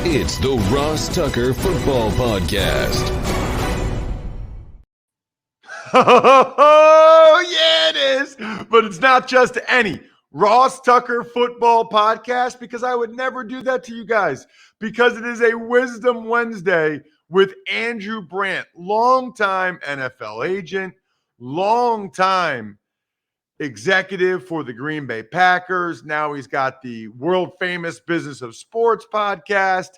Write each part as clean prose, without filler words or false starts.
It's the Ross Tucker Football Podcast. Oh, yeah, it is. But it's not just any Ross Tucker Football Podcast, because I would never do that to you guys, because it is a Wisdom Wednesday with Andrew Brandt, longtime NFL agent, longtime executive for the Green Bay Packers. Now he's got the world famous Business of Sports podcast.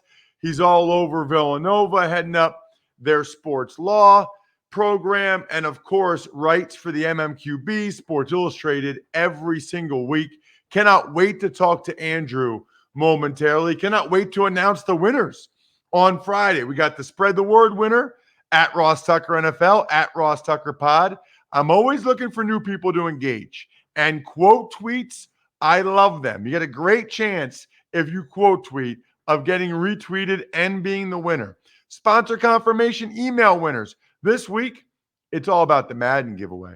He's all over Villanova, heading up their sports law program, and of course writes for the MMQB, Sports Illustrated, every single week. Cannot wait to talk to Andrew momentarily. Cannot wait to announce the winners on Friday. We got the Spread the Word winner at Ross Tucker NFL, at Ross Tucker Pod. I'm always looking for new people to engage. And quote tweets, I love them. You get a great chance if you quote tweet of getting retweeted and being the winner. Sponsor confirmation email winners. This week, it's all about the Madden giveaway.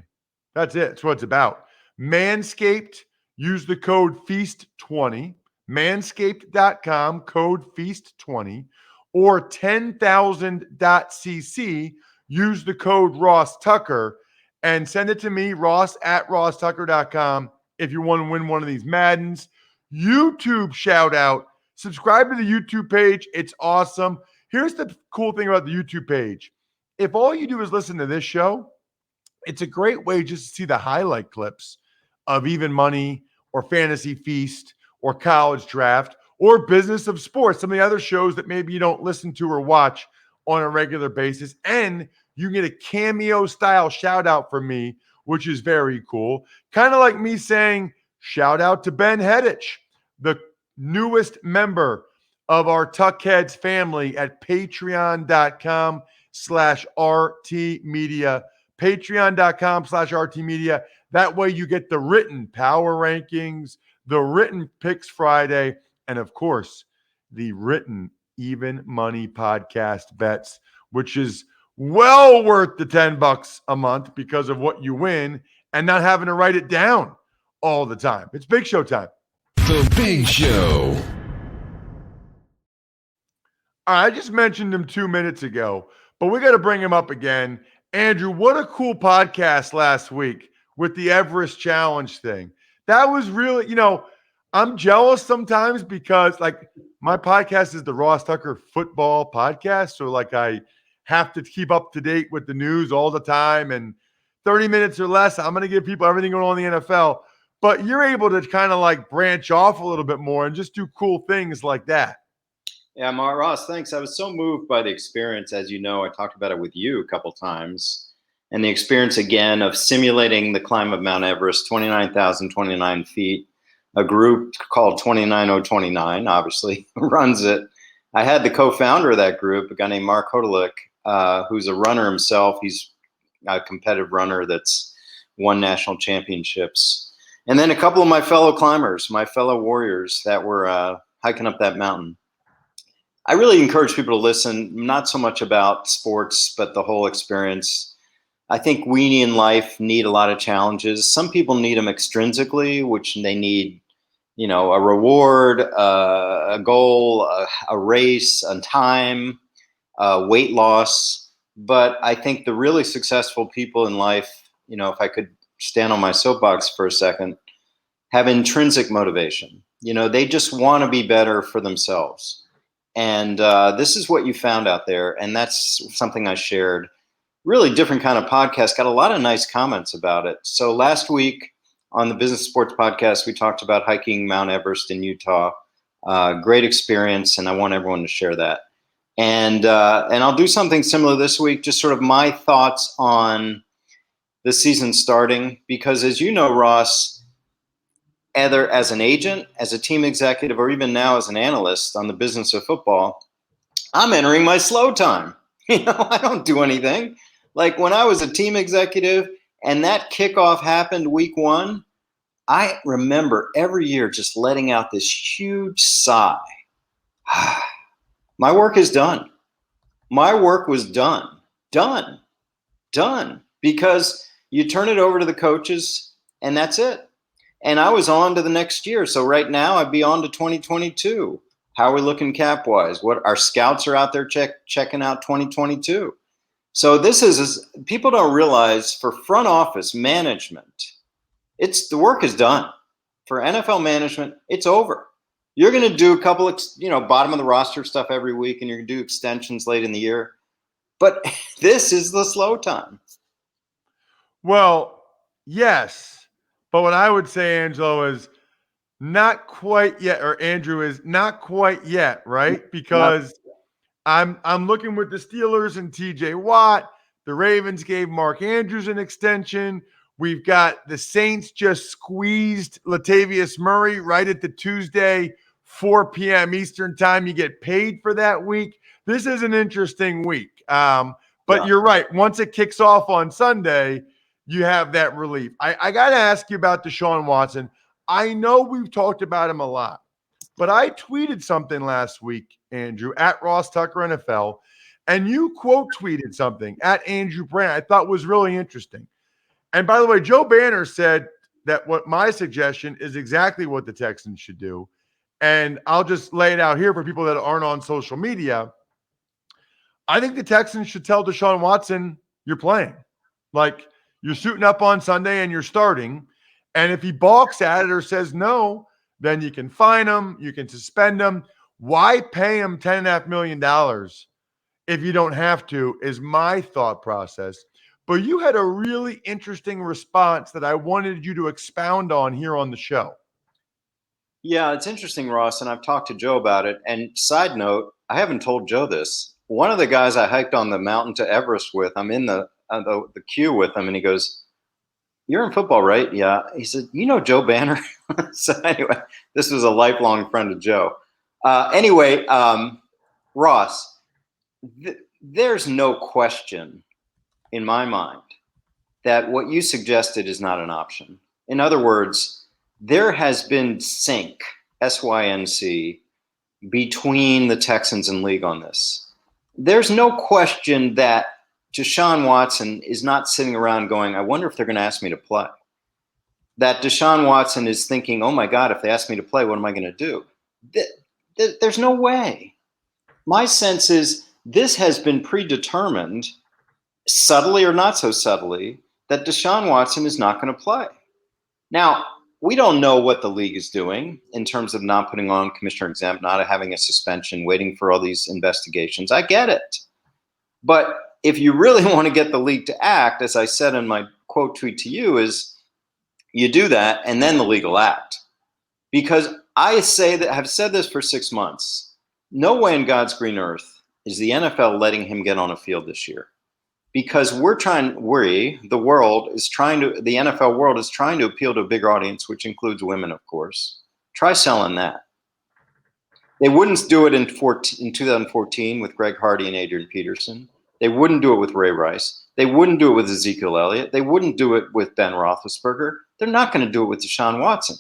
That's it. That's what it's about. Manscaped, use the code FEAST20, manscaped.com, code FEAST20, or 10,000.cc, use the code Ross Tucker, and send it to me, Ross at rosstucker.com, if you want to win one of these Maddens. YouTube shout out. Subscribe to the YouTube page. It's awesome. Here's the cool thing about the YouTube page. If all you do is listen to this show, it's a great way just to see the highlight clips of Even Money or Fantasy Feast or College Draft or Business of Sports, some of the other shows that maybe you don't listen to or watch on a regular basis. And you get a cameo-style shout-out from me, which is very cool. Kind of like me saying, shout out to Ben Heddich, the newest member of our Tuckheads family at patreon.com/RT Media. Patreon.com/RT Media. That way you get the written power rankings, the written picks Friday, and of course, the written Even Money podcast bets, which is well worth the $10 a month because of what you win and not having to write it down all the time. It's Big Show time. The Big Show. All right, I just mentioned him 2 minutes ago, but we got to bring him up again. Andrew, what a cool podcast last week with the Everest Challenge thing. That was really, I'm jealous sometimes because my podcast is the Ross Tucker Football Podcast. So I have to keep up to date with the news all the time, and 30 minutes or less, I'm going to give people everything going on in the NFL. But you're able to kind of branch off a little bit more and just do cool things like that. Yeah, Ross, thanks. I was so moved by the experience. As you know, I talked about it with you a couple times. And the experience, again, of simulating the climb of Mount Everest, 29,029 feet. A group called 29029, obviously, runs it. I had the co-founder of that group, a guy named Mark Hodelick, who's a runner himself. He's a competitive runner that's won national championships. And then a couple of my fellow climbers, my fellow warriors that were hiking up that mountain. I really encourage people to listen, not so much about sports, but the whole experience. I think we in life need a lot of challenges. Some people need them extrinsically, which they need, a reward, a goal, a race, a time, weight loss. But I think the really successful people in life, if I could stand on my soapbox for a second, have intrinsic motivation. They just want to be better for themselves. And this is what you found out there. And that's something I shared. Really different kind of podcast. Got a lot of nice comments about it. So last week on the Business Sports Podcast, we talked about hiking Mount Everest in Utah. Great experience. And I want everyone to share that. And I'll do something similar this week. Just sort of my thoughts on the season starting. Because as you know, Ross, either as an agent, as a team executive, or even now as an analyst on the Business of Football, I'm entering my slow time. I don't do anything. Like when I was a team executive and that kickoff happened week one, I remember every year just letting out this huge sigh. My work is done. My work was done. Done. Because you turn it over to the coaches and that's it. And I was on to the next year. So right now I'd be on to 2022. How are we looking cap-wise? What our scouts are out there checking out 2022. So this is people don't realize for front office management, the work is done. For NFL management, it's over. You're going to do a couple of, bottom of the roster stuff every week, and you're going to do extensions late in the year. But this is the slow time. Well, yes. But what I would say, Angelo, is not quite yet, or Andrew is not quite yet, right? Because I'm looking with the Steelers and TJ Watt. The Ravens gave Mark Andrews an extension. We've got the Saints just squeezed Latavius Murray right at the Tuesday, 4 p.m. Eastern time. You get paid for that week. This is an interesting week. But you're right. Once it kicks off on Sunday, you have that relief. I got to ask you about Deshaun Watson. I know we've talked about him a lot, but I tweeted something last week, Andrew, at Ross Tucker NFL, and you quote tweeted something at Andrew Brandt I thought was really interesting. And by the way, Joe Banner said that what my suggestion is exactly what the Texans should do. And I'll just lay it out here for people that aren't on social media. I think the Texans should tell Deshaun Watson, you're playing. Like, you're suiting up on Sunday and you're starting. And if he balks at it or says no, then you can fine him, you can suspend him. Why pay him $10.5 million if you don't have to, is my thought process. But you had a really interesting response that I wanted you to expound on here on the show. Yeah, it's interesting, Ross, and I've talked to Joe about it. And side note, I haven't told Joe this. One of the guys I hiked on the mountain to Everest with, I'm in the queue with him, and he goes, "You're in football, right?" Yeah. He said, Joe Banner? So anyway, this was a lifelong friend of Joe. Ross, there's no question in my mind that what you suggested is not an option. In other words, there has been sync, SYNC, between the Texans and league on this. There's no question that Deshaun Watson is not sitting around going, I wonder if they're going to ask me to play. That Deshaun Watson is thinking, oh my God, if they ask me to play, what am I going to do? There's no way. My sense is this has been predetermined, subtly or not so subtly, that Deshaun Watson is not going to play. Now, we don't know what the league is doing in terms of not putting on commissioner exempt, not having a suspension, waiting for all these investigations. I get it. But if you really want to get the league to act, as I said in my quote tweet to you, is you do that and then the league will act. Because I have said this for 6 months. No way in God's green earth is the NFL letting him get on a field this year. Because the NFL world is trying to appeal to a bigger audience, which includes women, of course. Try selling that. They wouldn't do it in 2014 with Greg Hardy and Adrian Peterson. They wouldn't do it with Ray Rice. They wouldn't do it with Ezekiel Elliott. They wouldn't do it with Ben Roethlisberger. They're not going to do it with Deshaun Watson.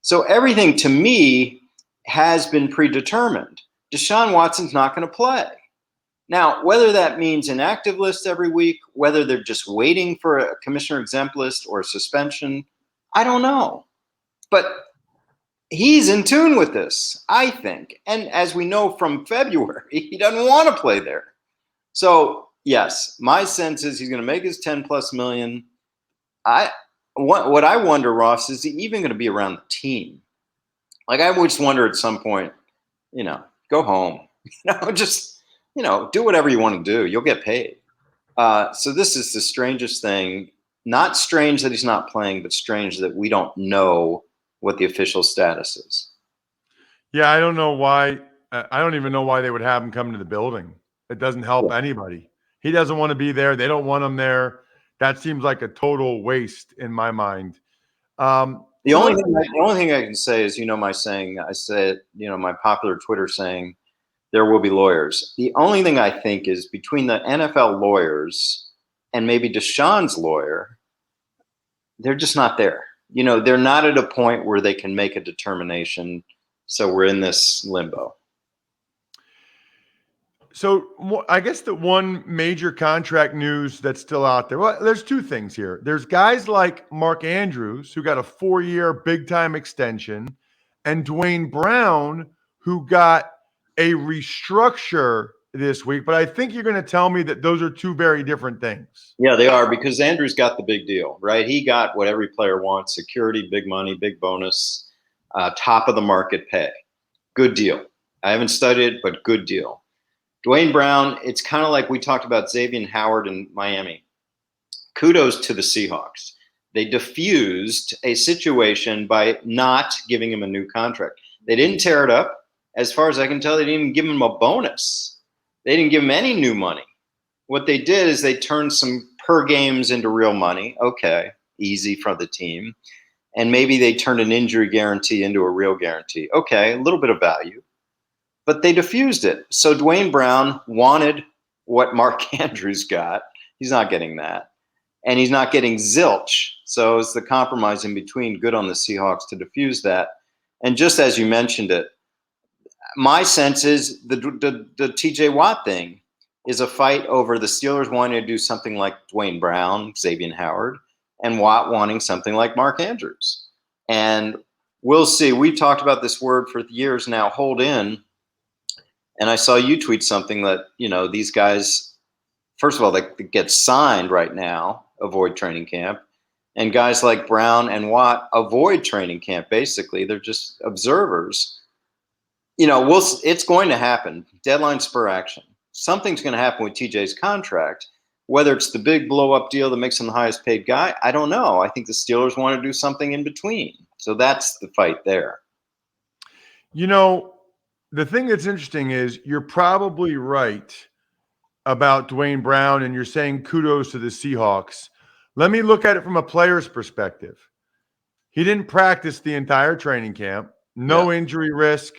So everything to me has been predetermined. Deshaun Watson's not going to play. Now, whether that means an active list every week, whether they're just waiting for a commissioner exempt list or a suspension, I don't know. But he's in tune with this, I think. And as we know from February, he doesn't want to play there. So, yes, my sense is he's going to make his 10 plus million. What I wonder, Ross, is he even going to be around the team? Like, I would just wonder at some point, go home. Do whatever you want to do. You'll get paid. So this is the strangest thing. Not strange that he's not playing, but strange that we don't know what the official status is. Yeah, I don't know why. I don't even know why they would have him come to the building. It doesn't help anybody. He doesn't want to be there. They don't want him there. That seems like a total waste in my mind. The only thing I can say is, my saying, I said, my popular Twitter saying, there will be lawyers. The only thing I think is between the NFL lawyers and maybe Deshaun's lawyer, they're just not there. They're not at a point where they can make a determination. So we're in this limbo. So I guess the one major contract news that's still out there, well, there's two things here. There's guys like Mark Andrews, who got a 4-year big-time extension, and Duane Brown, who got a restructure this week, but I think you're going to tell me that those are two very different things. Yeah, they are, because Andrew's got the big deal, right? He got what every player wants: security, big money, big bonus, top of the market pay. Good deal. I haven't studied it, but good deal. Duane Brown, it's kind of like we talked about Xavier Howard in Miami. Kudos to the Seahawks. They diffused a situation by not giving him a new contract. They didn't tear it up. As far as I can tell, they didn't even give him a bonus. They didn't give him any new money. What they did is they turned some per games into real money. Okay, easy for the team. And maybe they turned an injury guarantee into a real guarantee. Okay, a little bit of value. But they diffused it. So Duane Brown wanted what Mark Andrews got. He's not getting that. And he's not getting zilch. So it's the compromise in between. Good on the Seahawks to diffuse that. And just as you mentioned it, my sense is the TJ Watt thing is a fight over the Steelers wanting to do something like Duane Brown, Xavier Howard, and Watt wanting something like Mark Andrews. And we'll see. We've talked about this word for years now, hold in. And I saw you tweet something that, these guys, first of all, they get signed right now, avoid training camp. And guys like Brown and Watt avoid training camp, basically. They're just observers. It's going to happen. Deadline spur action. Something's going to happen with TJ's contract. Whether it's the big blow-up deal that makes him the highest paid guy, I don't know. I think the Steelers want to do something in between. So that's the fight there. The thing that's interesting is you're probably right about Duane Brown, and you're saying kudos to the Seahawks. Let me look at it from a player's perspective. He didn't practice the entire training camp. No injury risk.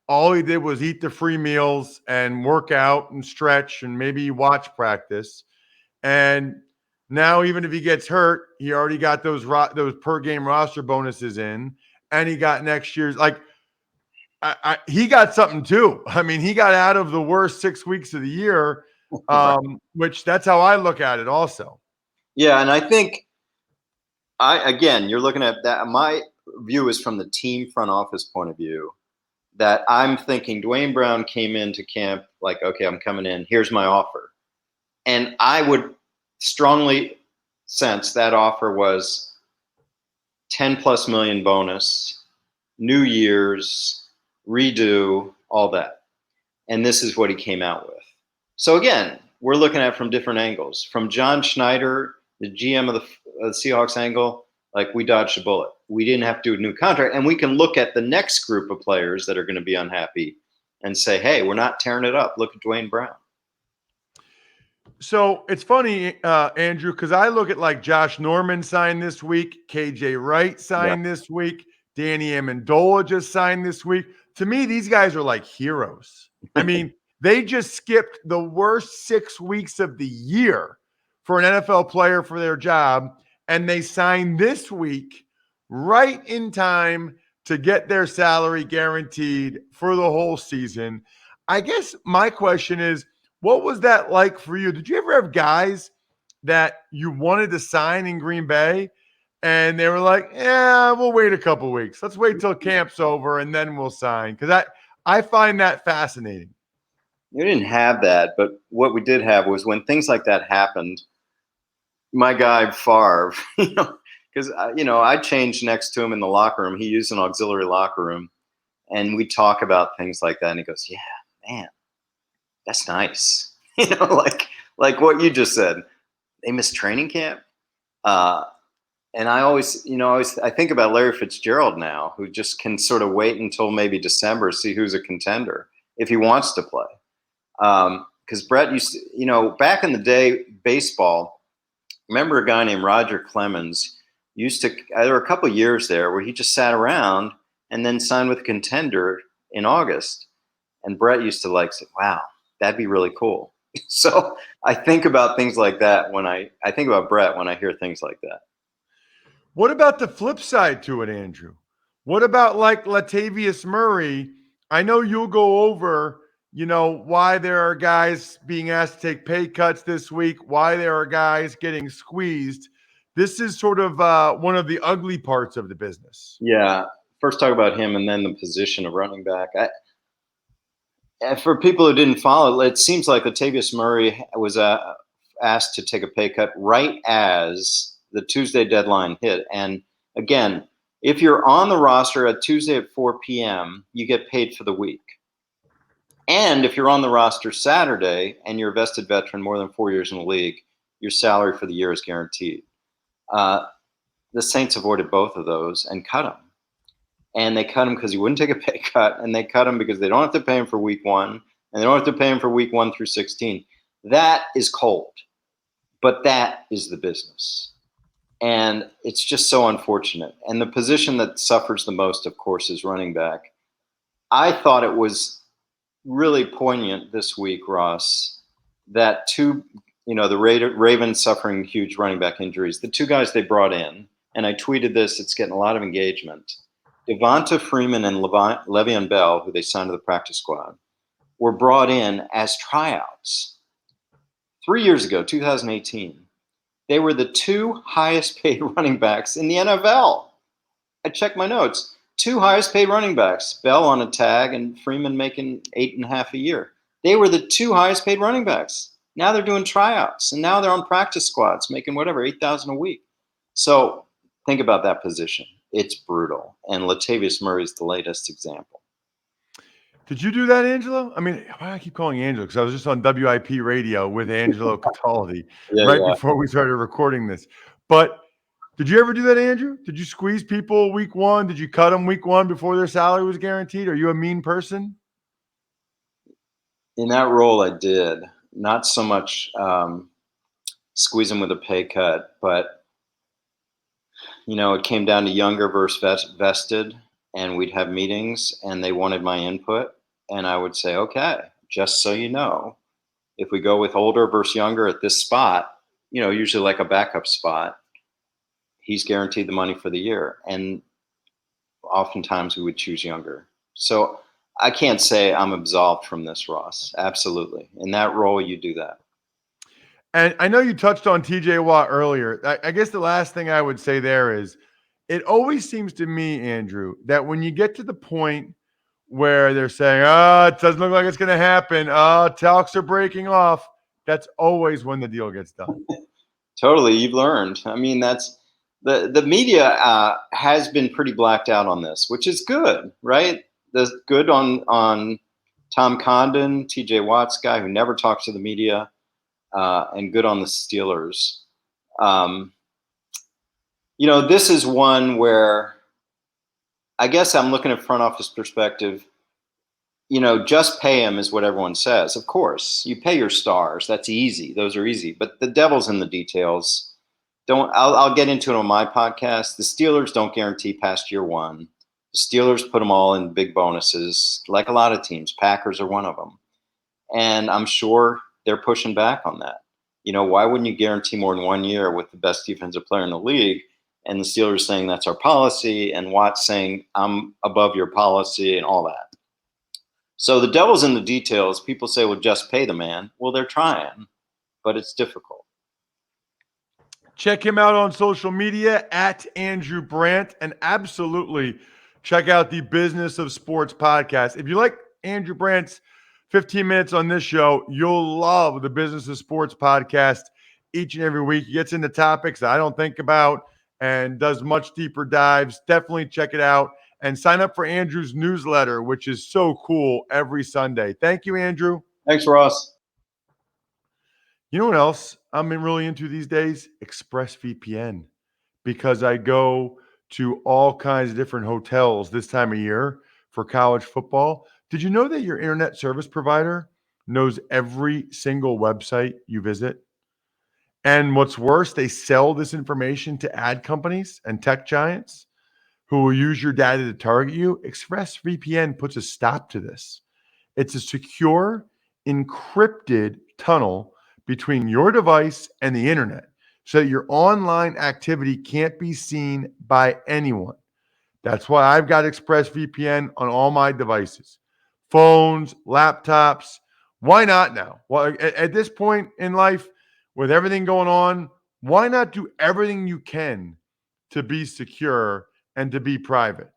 All he did was eat the free meals and work out and stretch and maybe watch practice. And now, even if he gets hurt, he already got those per game roster bonuses in, and he got next year's. He got something too. I mean, he got out of the worst 6 weeks of the year, which that's how I look at it also. Yeah, and I think you're looking at that. My view is from the team front office point of view. That I'm thinking Duane Brown came into camp like, okay, I'm coming in. Here's my offer. And I would strongly sense that offer was 10 plus million bonus, New Year's, redo, all that. And this is what he came out with. So again, we're looking at it from different angles. From John Schneider, the GM of the Seahawks angle, like, we dodged a bullet. We didn't have to do a new contract. And we can look at the next group of players that are going to be unhappy and say, hey, we're not tearing it up. Look at Duane Brown. So it's funny, Andrew, because I look at like Josh Norman signed this week, KJ Wright signed this week, Danny Amendola just signed this week. To me, these guys are like heroes. I mean, they just skipped the worst 6 weeks of the year for an NFL player for their job. And they signed this week right in time to get their salary guaranteed for the whole season. I guess my question is, what was that like for you? Did you ever have guys that you wanted to sign in Green Bay and they were like, yeah, we'll wait a couple weeks. Let's wait till camp's over and then we'll sign? Because I find that fascinating. We didn't have that, but what we did have was when things like that happened, my guy Favre, because I changed next to him in the locker room. He used an auxiliary locker room, and we talk about things like that. And he goes, "Yeah, man, that's nice." Like what you just said. They missed training camp, and I always I think about Larry Fitzgerald now, who just can sort of wait until maybe December, see who's a contender if he wants to play. Because Brett used to, back in the day, baseball. Remember a guy named Roger Clemens there were a couple of years there where he just sat around and then signed with a contender in August. And Brett used to say, wow, that'd be really cool. So I think about things like that when I think about Brett when I hear things like that. What about the flip side to it, Andrew? What about like Latavius Murray? I know you'll go over why there are guys being asked to take pay cuts this week, why there are guys getting squeezed. This is sort of one of the ugly parts of the business. Yeah. First talk about him and then the position of running back. For people who didn't follow, it seems like Latavius Murray was asked to take a pay cut right as the Tuesday deadline hit. And again, if you're on the roster at Tuesday at 4 p.m., you get paid for the week. And if you're on the roster Saturday and you're a vested veteran more than 4 years in the league, your salary for the year is guaranteed. The Saints avoided both of those and cut him. And they cut him because he wouldn't take a pay cut, and they cut him because they don't have to pay him for week 1, and they don't have to pay him for week 1 through 16. That is cold, but that is the business. And it's just so unfortunate. And the position that suffers the most, of course, is running back. I thought it was really poignant this week, Ross, that the Ravens suffering huge running back injuries. The two guys they brought in, and I tweeted this, it's getting a lot of engagement. Devonta Freeman and Le'Veon Bell, who they signed to the practice squad, were brought in as tryouts. 3 years ago, 2018, they were the two highest paid running backs in the NFL. I checked my notes. Two highest paid running backs, Bell on a tag and Freeman making $8.5 a year. They were the two highest paid running backs. Now they're doing tryouts, and now they're on practice squads making whatever, $8,000 a week. So think about that position. It's brutal. And Latavius Murray is the latest example. Did you do that, Angelo? I mean, why do I keep calling Angelo? Because I was just on WIP radio with Angelo Cataldi before we started recording this. But did you ever do that, Andrew? Did you squeeze people week 1? Did you cut them week 1 before their salary was guaranteed? Are you a mean person? In that role, I did. Not so much squeeze them with a pay cut, but it came down to younger versus vested, and we'd have meetings, and they wanted my input, and I would say, okay, just so you know, if we go with older versus younger at this spot, usually like a backup spot, he's guaranteed the money for the year, and oftentimes we would choose younger. So I can't say I'm absolved from this, Ross. Absolutely. In that role, you do that. And I know you touched on TJ Watt earlier. I guess the last thing I would say there is it always seems to me, Andrew, that when you get to the point where they're saying, it doesn't look like it's going to happen. Talks are breaking off. That's always when the deal gets done. Totally. You've learned. I mean, that's the media has been pretty blacked out on this, which is good, right? That's good on Tom Condon, TJ Watt's guy who never talks to the media. And good on the Steelers. This is one where I guess I'm looking at front office perspective. Just pay him is what everyone says. Of course, you pay your stars. That's easy. Those are easy. But the devil's in the details. I'll get into it on my podcast. The Steelers don't guarantee past year 1. The Steelers put them all in big bonuses, like a lot of teams. Packers are one of them. And I'm sure they're pushing back on that. Why wouldn't you guarantee more than 1 year with the best defensive player in the league? And the Steelers saying that's our policy, and Watt saying I'm above your policy and all that. So the devil's in the details. People say, well, just pay the man. Well, they're trying, but it's difficult. Check him out on social media at Andrew Brandt, and absolutely check out the Business of Sports podcast. If you like Andrew Brandt's 15 minutes on this show, you'll love the Business of Sports podcast each and every week. He gets into topics that I don't think about and does much deeper dives. Definitely check it out and sign up for Andrew's newsletter, which is so cool every Sunday. Thank you, Andrew. Thanks, Ross. You know what else I'm really into these days? ExpressVPN, because I go to all kinds of different hotels this time of year for college football. Did you know that your internet service provider knows every single website you visit? And what's worse, they sell this information to ad companies and tech giants who will use your data to target you. ExpressVPN puts a stop to this. It's a secure, encrypted tunnel between your device and the internet so that your online activity can't be seen by anyone. That's why I've got ExpressVPN on all my devices. Phones, laptops. Why not now? Well, at this point in life, with everything going on, why not do everything you can to be secure and to be private?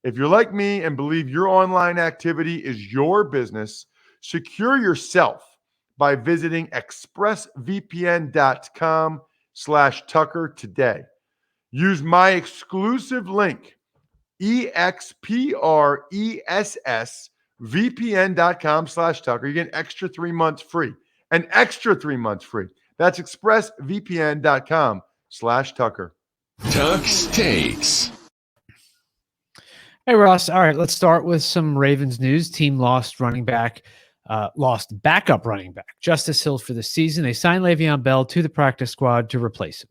If you're like me and believe your online activity is your business, Secure yourself by visiting expressvpn.com/Tucker today. Use my exclusive link, expressvpn.com/Tucker. You get an extra 3 months free. An extra 3 months free. That's expressvpn.com/Tucker. Tuck's Takes. Hey, Ross. All right, let's start with some Ravens news. Team lost backup running back Justice Hill for the season. They signed Le'Veon Bell to the practice squad to replace him.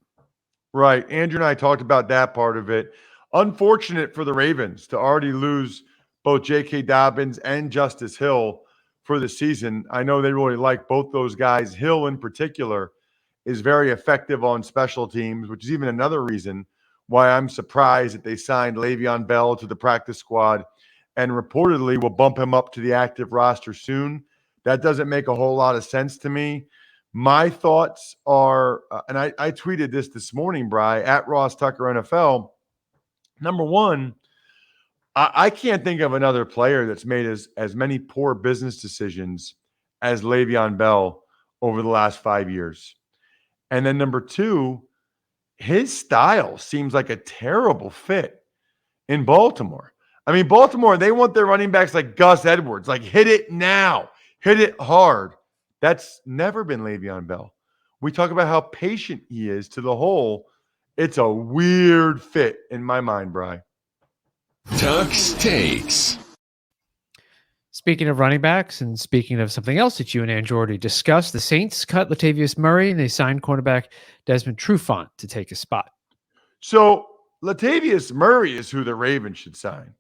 Right. Andrew and I talked about that part of it. Unfortunate for the Ravens to already lose both J.K. Dobbins and Justice Hill for the season. I know they really like both those guys. Hill in particular is very effective on special teams, which is even another reason why I'm surprised that they signed Le'Veon Bell to the practice squad and reportedly will bump him up to the active roster soon. That doesn't make a whole lot of sense to me. My thoughts are, and I tweeted this morning, Bri, at Ross Tucker NFL. Number one, I can't think of another player that's made as many poor business decisions as Le'Veon Bell over the last 5 years. And then number two, his style seems like a terrible fit in Baltimore. I mean, Baltimore, they want their running backs like Gus Edwards, like hit it now, hit it hard. That's never been Le'Veon Bell. We talk about how patient he is to the hole. It's a weird fit in my mind, Bri. Tuck's Takes. Speaking of running backs and speaking of something else that you and Andrew already discussed, the Saints cut Latavius Murray and they signed cornerback Desmond Trufant to take his spot. So Latavius Murray is who the Ravens should sign.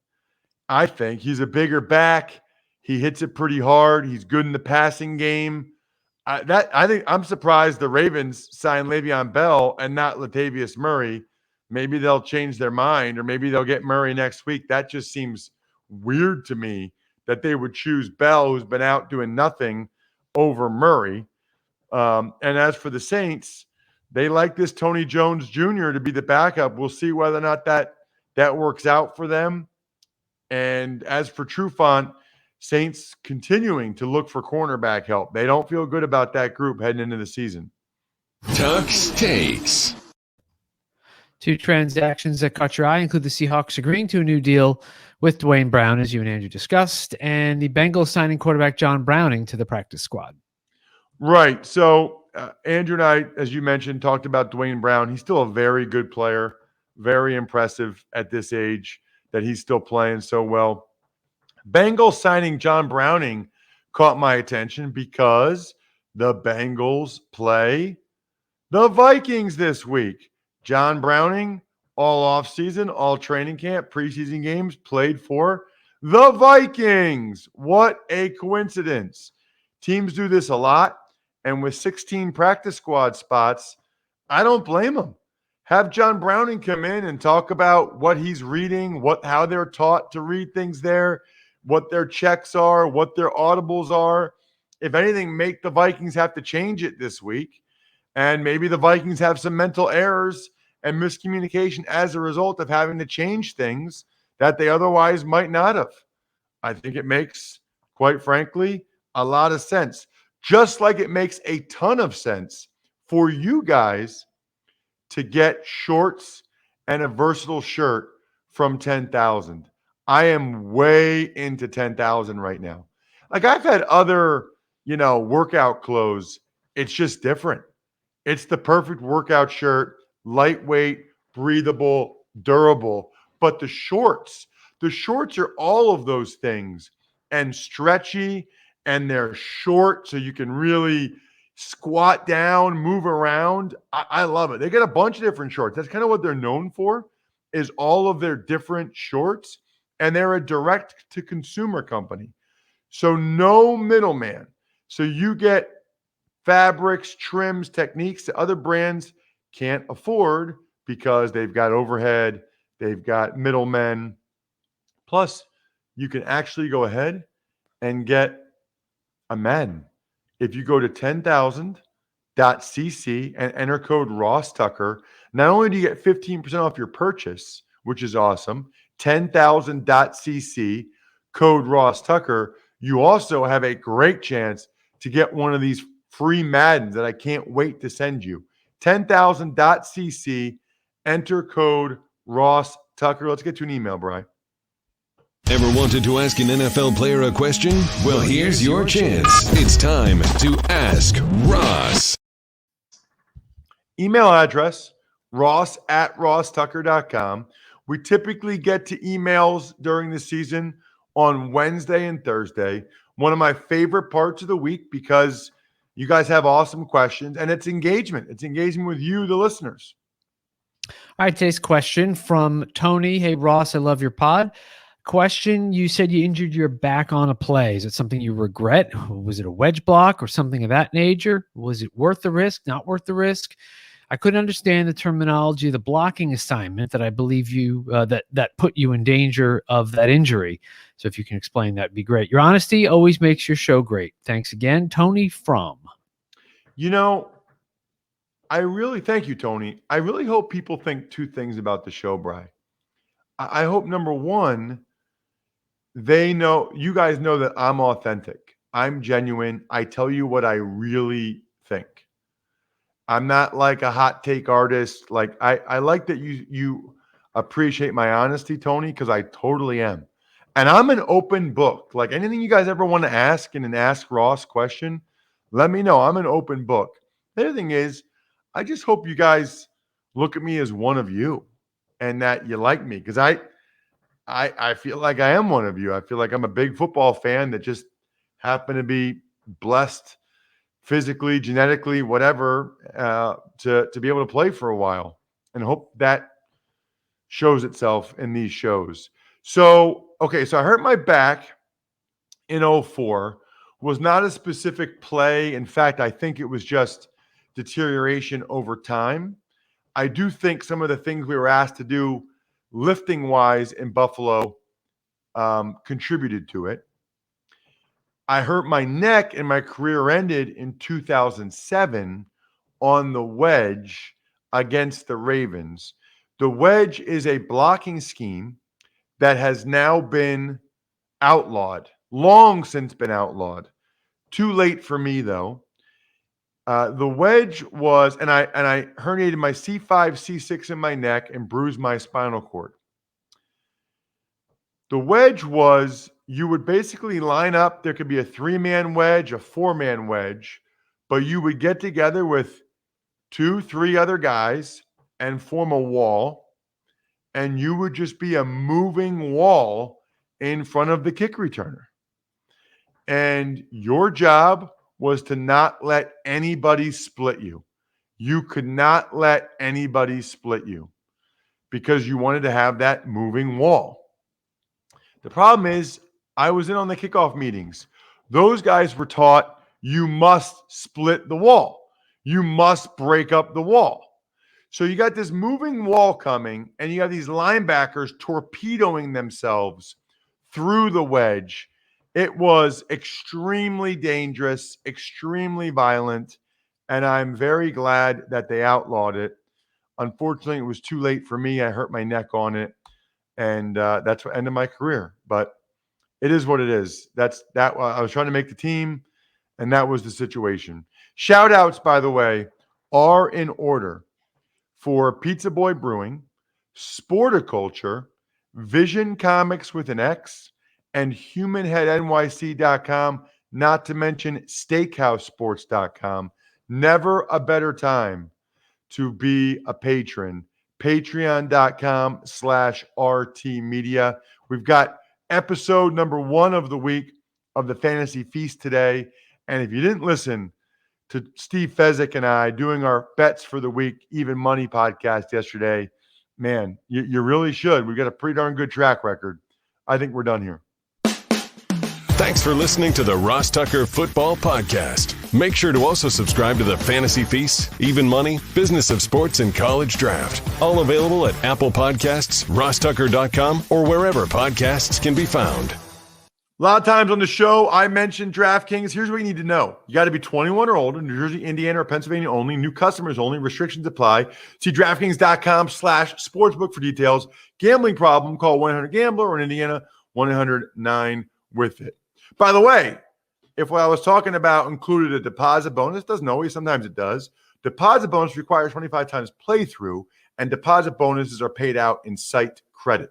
I think he's a bigger back. He hits it pretty hard. He's good in the passing game. I think I'm surprised the Ravens signed Le'Veon Bell and not Latavius Murray. Maybe they'll change their mind, or maybe they'll get Murray next week. That just seems weird to me that they would choose Bell, who's been out doing nothing, over Murray. And as for the Saints, they like this Tony Jones Jr. to be the backup. We'll see whether or not that works out for them. And as for Trufant, Saints continuing to look for cornerback help. They don't feel good about that group heading into the season. Tuck's Takes. Two transactions that caught your eye include the Seahawks agreeing to a new deal with Duane Brown, as you and Andrew discussed, and the Bengals signing quarterback John Browning to the practice squad. Right. So Andrew and I, as you mentioned, talked about Duane Brown. He's still a very good player, very impressive at this age that he's still playing so well. Bengals signing John Browning caught my attention because the Bengals play the Vikings this week. John Browning, all offseason, all training camp, preseason games, played for the Vikings. What a coincidence. Teams do this a lot, and with 16 practice squad spots, I don't blame them. Have John Browning come in and talk about what he's reading, how they're taught to read things there, what their checks are, what their audibles are. If anything, make the Vikings have to change it this week. And maybe the Vikings have some mental errors and miscommunication as a result of having to change things that they otherwise might not have. I think it makes, quite frankly, a lot of sense. Just like it makes a ton of sense for you guys to get shorts and a versatile shirt from 10,000. I am way into 10,000 right now. Like I've had other, workout clothes. It's just different. It's the perfect workout shirt, lightweight, breathable, durable. But the shorts are all of those things and stretchy, and they're short so you can really squat down, move around. I love it. They got a bunch of different shorts. That's kind of what they're known for, is all of their different shorts. And they're a direct-to-consumer company. So no middleman. So you get fabrics, trims, techniques that other brands can't afford because they've got overhead, they've got middlemen. Plus, you can actually go ahead and get a Madden. If you go to 10,000.cc and enter code Ross Tucker, not only do you get 15% off your purchase, which is awesome, 10,000.cc, code Ross Tucker, you also have a great chance to get one of these free Maddens that I can't wait to send you. 10,000.cc, enter code Ross Tucker. Let's get to an email, Bri. Ever wanted to ask an NFL player a question? Well, here's your chance. It's time to Ask Ross. Email address, ross@rosstucker.com. We typically get to emails during the season on Wednesday and Thursday. One of my favorite parts of the week because you guys have awesome questions and it's engagement. It's engagement with you, the listeners. All right, today's question from Tony. Hey, Ross, I love your pod. Question, you said you injured your back on a play. Is it something you regret? Was it a wedge block or something of that nature? Was it worth the risk, not worth the risk? I couldn't understand the terminology of the blocking assignment that I believe you that put you in danger of that injury. So if you can explain, that'd be great. Your honesty always makes your show great. Thanks again, Tony from. I really thank you, Tony. I really hope people think two things about the show, Bri. I hope, number one, you guys know that I'm authentic. I'm genuine. I tell you what I really think. I'm not like a hot take artist. Like I like that you appreciate my honesty, Tony, because I totally am. And I'm an open book. Like anything you guys ever want to ask in an Ask Ross question, let me know. I'm an open book. The other thing is, I just hope you guys look at me as one of you and that you like me because I feel like I am one of you. I feel like I'm a big football fan that just happened to be blessed physically, genetically, whatever, to be able to play for a while, and hope that shows itself in these shows. So I hurt my back in 2004. Was not a specific play. In fact, I think it was just deterioration over time. I do think some of the things we were asked to do lifting-wise in Buffalo contributed to it. I hurt my neck and my career ended in 2007 on the wedge against the Ravens. The wedge is a blocking scheme that has now been outlawed, long since been outlawed. Too late for me, though. The wedge was, and I herniated my C5, C6 in my neck and bruised my spinal cord. The wedge was, you would basically line up. There could be a 3-man wedge, a 4-man wedge, but you would get together with 2-3 other guys and form a wall, and you would just be a moving wall in front of the kick returner. And your job was to not let anybody split you. You could not let anybody split you because you wanted to have that moving wall. The problem is, I was in on the kickoff meetings. Those guys were taught you must split the wall. You must break up the wall. So you got this moving wall coming, and you have these linebackers torpedoing themselves through the wedge. It was extremely dangerous, extremely violent, and I'm very glad that they outlawed it. Unfortunately, it was too late for me. I hurt my neck on it, and that's what ended my career. But it is what it is. I was trying to make the team, and that was the situation. Shout outs, by the way, are in order for Pizza Boy Brewing, Sporticulture, Vision Comics with an X, and HumanHeadNYC.com, not to mention SteakhouseSports.com. Never a better time to be a patron. Patreon.com/RT Media. We've got episode number 1 of the week of the Fantasy Feast today. And if you didn't listen to Steve Fezzik and I doing our bets for the week, Even Money podcast yesterday, man, you really should. We've got a pretty darn good track record. I think we're done here. Thanks for listening to the Ross Tucker Football Podcast. Make sure to also subscribe to the Fantasy Feast, Even Money, Business of Sports, and College Draft. All available at Apple Podcasts, rosstucker.com, or wherever podcasts can be found. A lot of times on the show, I mentioned DraftKings. Here's what you need to know. You got to be 21 or older, New Jersey, Indiana, or Pennsylvania only. New customers only. Restrictions apply. See DraftKings.com/sportsbook for details. Gambling problem, call 1-800-GAMBLER, or in Indiana, 1-800-9-WITH-IT. By the way, if what I was talking about included a deposit bonus, doesn't always, sometimes it does. Deposit bonus requires 25 times playthrough, and deposit bonuses are paid out in site credit.